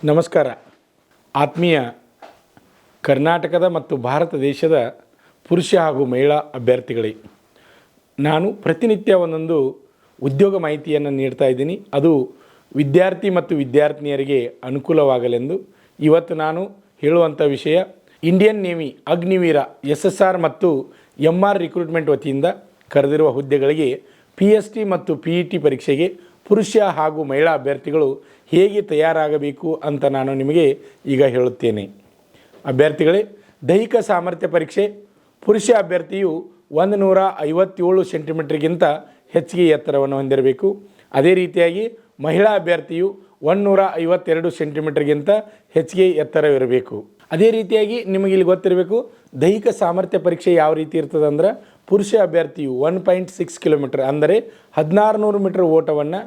ನಮಸ್ಕಾರ. ಆತ್ಮೀಯ ಕರ್ನಾಟಕದ ಮತ್ತು ಭಾರತ ದೇಶದ ಪುರುಷ ಹಾಗೂ ಮಹಿಳಾ ಅಭ್ಯರ್ಥಿಗಳೇ, ನಾನು ಪ್ರತಿನಿತ್ಯ ಒಂದೊಂದು ಉದ್ಯೋಗ ಮಾಹಿತಿಯನ್ನು ನೀಡ್ತಾ ಇದ್ದೀನಿ. ಅದು ವಿದ್ಯಾರ್ಥಿ ಮತ್ತು ವಿದ್ಯಾರ್ಥಿನಿಯರಿಗೆ ಅನುಕೂಲವಾಗಲೆಂದು ಇವತ್ತು ನಾನು ಹೇಳುವಂಥ ವಿಷಯ, ಇಂಡಿಯನ್ ನೇವಿ ಅಗ್ನಿವೀರ SSR ಮತ್ತು MR ರಿಕ್ರೂಟ್ಮೆಂಟ್ ವತಿಯಿಂದ ಕರೆದಿರುವ ಹುದ್ದೆಗಳಿಗೆ PST ಮತ್ತು PET ಪರೀಕ್ಷೆಗೆ ಪುರುಷ ಹಾಗೂ ಮಹಿಳಾ ಅಭ್ಯರ್ಥಿಗಳು ಹೇಗೆ ತಯಾರಾಗಬೇಕು ಅಂತ ನಾನು ನಿಮಗೆ ಈಗ ಹೇಳುತ್ತೇನೆ. ಅಭ್ಯರ್ಥಿಗಳೇ, ದೈಹಿಕ ಸಾಮರ್ಥ್ಯ ಪರೀಕ್ಷೆ. ಪುರುಷ ಅಭ್ಯರ್ಥಿಯು 157 ಸೆಂಟಿಮೀಟರ್ಗಿಂತ ಹೆಚ್ಚಿಗೆ ಎತ್ತರವನ್ನು ಹೊಂದಿರಬೇಕು. ಅದೇ ರೀತಿಯಾಗಿ ಮಹಿಳಾ ಅಭ್ಯರ್ಥಿಯು 152 ಸೆಂಟಿಮೀಟರ್ಗಿಂತ ಹೆಚ್ಚಿಗೆ ಎತ್ತರವಿರಬೇಕು. ಅದೇ ರೀತಿಯಾಗಿ ನಿಮಗೆ ಇಲ್ಲಿ ಗೊತ್ತಿರಬೇಕು, ದೈಹಿಕ ಸಾಮರ್ಥ್ಯ ಪರೀಕ್ಷೆ ಯಾವ ರೀತಿ ಇರ್ತದೆ ಅಂದ್ರೆ, ಪುರುಷ ಅಭ್ಯರ್ಥಿಯು 1.6 ಕಿಲೋಮೀಟರ್ ಅಂದರೆ 1600 ಮೀಟರ್ ಓಟವನ್ನು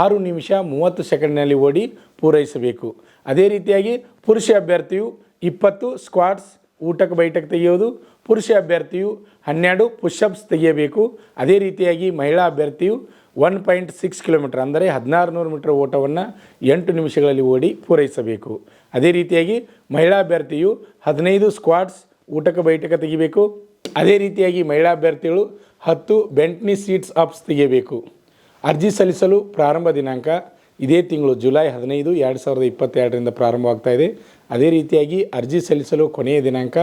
6 ನಿಮಿಷ 30 ಸೆಕೆಂಡ್ನಲ್ಲಿ ಓಡಿ ಪೂರೈಸಬೇಕು. ಅದೇ ರೀತಿಯಾಗಿ ಪುರುಷ ಅಭ್ಯರ್ಥಿಯು 20 ಸ್ಕ್ವಾಟ್ಸ್ ಊಟಕ್ಕೆ ಬೈಟಕ್ಕೆ ತೆಗೆಯೋದು, ಪುರುಷ ಅಭ್ಯರ್ಥಿಯು 12 ಪುಷಪ್ಸ್ ತೆಗೆಯಬೇಕು. ಅದೇ ರೀತಿಯಾಗಿ ಮಹಿಳಾ ಅಭ್ಯರ್ಥಿಯು 1.6 ಕಿಲೋಮೀಟರ್ ಅಂದರೆ 1600 ಮೀಟರ್ ಓಟವನ್ನು 8 ನಿಮಿಷಗಳಲ್ಲಿ ಓಡಿ ಪೂರೈಸಬೇಕು. ಅದೇ ರೀತಿಯಾಗಿ ಮಹಿಳಾ ಅಭ್ಯರ್ಥಿಯು 15 ಸ್ಕ್ವಾಟ್ಸ್ ಊಟಕ್ಕೆ ಬೈಟಕ್ಕೆ ತೆಗಿಬೇಕು. ಅದೇ ರೀತಿಯಾಗಿ ಮಹಿಳಾ ಅಭ್ಯರ್ಥಿಗಳು 10 ಬೆಂಟ್ನಿ ಸೀಟ್ಸ್ ಅಪ್ಸ್ ತೆಗೆಯಬೇಕು. ಅರ್ಜಿ ಸಲ್ಲಿಸಲು ಪ್ರಾರಂಭ ದಿನಾಂಕ ಇದೇ ತಿಂಗಳು ಜುಲೈ 15, 2022ರಿಂದ ಪ್ರಾರಂಭವಾಗ್ತಾ ಇದೆ. ಅದೇ ರೀತಿಯಾಗಿ ಅರ್ಜಿ ಸಲ್ಲಿಸಲು ಕೊನೆಯ ದಿನಾಂಕ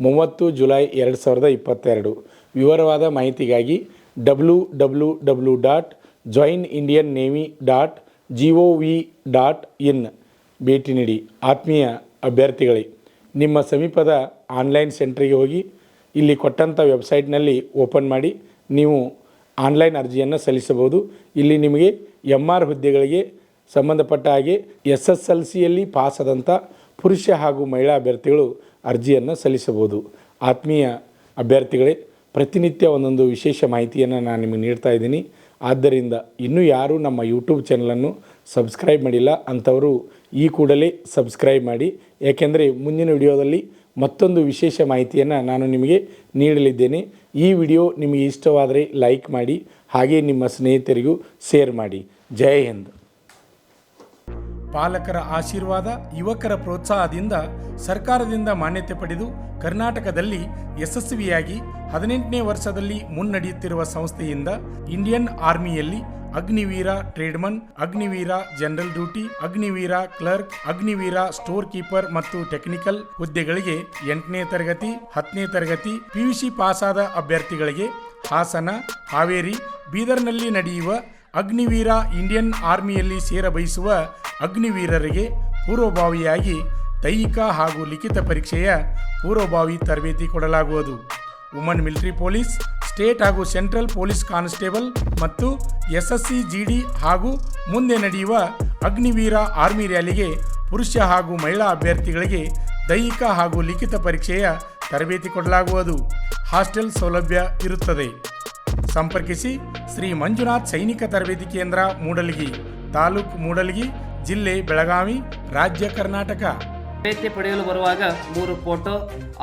30 ಜುಲೈ 2022. ವಿವರವಾದ ಮಾಹಿತಿಗಾಗಿ www.joinindiannavy.gov.in ಭೇಟಿ ನೀಡಿ. ಆತ್ಮೀಯ ಅಭ್ಯರ್ಥಿಗಳೇ, ನಿಮ್ಮ ಸಮೀಪದ ಆನ್ಲೈನ್ ಸೆಂಟ್ರಿಗೆ ಹೋಗಿ ಇಲ್ಲಿ ಕೊಟ್ಟಂಥ ವೆಬ್ಸೈಟ್ನಲ್ಲಿ ಓಪನ್ ಮಾಡಿ ನೀವು ಆನ್ಲೈನ್ ಅರ್ಜಿಯನ್ನು ಸಲ್ಲಿಸಬಹುದು. ಇಲ್ಲಿ ನಿಮಗೆ MR ಹುದ್ದೆಗಳಿಗೆ ಸಂಬಂಧಪಟ್ಟ ಹಾಗೆ SSLCಯಲ್ಲಿ ಪಾಸಾದಂಥ ಪುರುಷ ಹಾಗೂ ಮಹಿಳಾ ಅಭ್ಯರ್ಥಿಗಳು ಅರ್ಜಿಯನ್ನು ಸಲ್ಲಿಸಬಹುದು. ಆತ್ಮೀಯ ಅಭ್ಯರ್ಥಿಗಳೇ, ಪ್ರತಿನಿತ್ಯ ಒಂದೊಂದು ವಿಶೇಷ ಮಾಹಿತಿಯನ್ನು ನಾನು ನಿಮಗೆ ನೀಡ್ತಾ ಇದ್ದೀನಿ. ಆದ್ದರಿಂದ ಇನ್ನೂ ಯಾರೂ ನಮ್ಮ ಯೂಟ್ಯೂಬ್ ಚಾನಲನ್ನು ಸಬ್ಸ್ಕ್ರೈಬ್ ಮಾಡಿಲ್ಲ ಅಂಥವರು ಈ ಕೂಡಲೇ ಸಬ್ಸ್ಕ್ರೈಬ್ ಮಾಡಿ. ಏಕೆಂದರೆ ಮುಂದಿನ ವಿಡಿಯೋದಲ್ಲಿ ಮತ್ತೊಂದು ವಿಶೇಷ ಮಾಹಿತಿಯನ್ನು ನಾನು ನಿಮಗೆ ನೀಡಲಿದ್ದೇನೆ. ಈ ವಿಡಿಯೋ ನಿಮಗೆ ಇಷ್ಟವಾದರೆ ಲೈಕ್ ಮಾಡಿ, ಹಾಗೆ ನಿಮ್ಮ ಸ್ನೇಹಿತರಿಗೂ ಶೇರ್ ಮಾಡಿ. ಜೈ ಹಿಂದ್. ಪಾಲಕರ ಆಶೀರ್ವಾದ, ಯುವಕರ ಪ್ರೋತ್ಸಾಹದಿಂದ ಸರ್ಕಾರದಿಂದ ಮಾನ್ಯತೆ ಪಡೆದು ಕರ್ನಾಟಕದಲ್ಲಿ ಯಶಸ್ವಿಯಾಗಿ 18ನೇ ವರ್ಷದಲ್ಲಿ ಮುನ್ನಡೆಯುತ್ತಿರುವ ಸಂಸ್ಥೆಯಿಂದ ಇಂಡಿಯನ್ ಆರ್ಮಿಯಲ್ಲಿ Agniveer tradesman, Agniveer general duty, Agniveer clerk, Agniveer store keeper ಮತ್ತು ಟೆಕ್ನಿಕಲ್ ಹುದ್ದೆಗಳಿಗೆ 8ನೇ ತರಗತಿ 10ನೇ ತರಗತಿ PUC ಪಾಸಾದ ಅಭ್ಯರ್ಥಿಗಳಿಗೆ ಹಾಸನ, ಹಾವೇರಿ, ಬೀದರ್ನಲ್ಲಿ ನಡೆಯುವ ಅಗ್ನಿವೀರ ಇಂಡಿಯನ್ ಆರ್ಮಿಯಲ್ಲಿ ಸೇರಬಯಸುವ ಅಗ್ನಿವೀರರಿಗೆ ಪೂರ್ವಭಾವಿಯಾಗಿ ದೈಹಿಕ ಹಾಗೂ ಲಿಖಿತ ಪರೀಕ್ಷೆಯ ಪೂರ್ವಭಾವಿ ತರಬೇತಿ ಕೊಡಲಾಗುವುದು. ವುಮನ್ ಮಿಲಿಟರಿ ಪೊಲೀಸ್, ಸ್ಟೇಟ್ ಹಾಗೂ ಸೆಂಟ್ರಲ್ ಪೊಲೀಸ್ ಕಾನ್ಸ್ಟೇಬಲ್ ಮತ್ತು SSC GD ಹಾಗೂ ಮುಂದೆ ನಡೆಯುವ ಅಗ್ನಿವೀರ ಆರ್ಮಿ ರ್ಯಾಲಿಗೆ ಪುರುಷ ಹಾಗೂ ಮಹಿಳಾ ಅಭ್ಯರ್ಥಿಗಳಿಗೆ ದೈಹಿಕ ಹಾಗೂ ಲಿಖಿತ ಪರೀಕ್ಷೆಯ ತರಬೇತಿ ಕೊಡಲಾಗುವುದು. ಹಾಸ್ಟೆಲ್ ಸೌಲಭ್ಯ ಇರುತ್ತದೆ. ಸಂಪರ್ಕಿಸಿ ಶ್ರೀ ಮಂಜುನಾಥ್ ಸೈನಿಕ ತರಬೇತಿ ಕೇಂದ್ರ, ಮೂಡಲಗಿ, ತಾಲೂಕು ಮೂಡಲಗಿ, ಜಿಲ್ಲೆ ಬೆಳಗಾವಿ, ರಾಜ್ಯ ಕರ್ನಾಟಕ. ತರಬೇತಿ ಪಡೆಯಲು ಬರುವಾಗ 3 photo,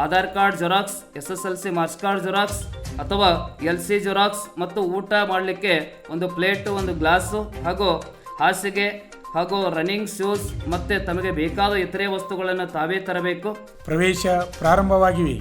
Aadhaar card xerox, SSLC marks card xerox ಅಥವಾ LC ಜೆರಾಕ್ಸ್ ಮತ್ತು ಊಟ ಮಾಡಲಿಕ್ಕೆ ಒಂದು ಪ್ಲೇಟು, ಒಂದು ಗ್ಲಾಸು ಹಾಗೂ ಹಾಸಿಗೆ ಹಾಗೂ ರನ್ನಿಂಗ್ ಶೂಸ್ ಮತ್ತು ತಮಗೆ ಬೇಕಾದ ಇತರೆ ವಸ್ತುಗಳನ್ನು ತಾವೇ ತರಬೇಕು. ಪ್ರವೇಶ ಪ್ರಾರಂಭವಾಗಿವೆ.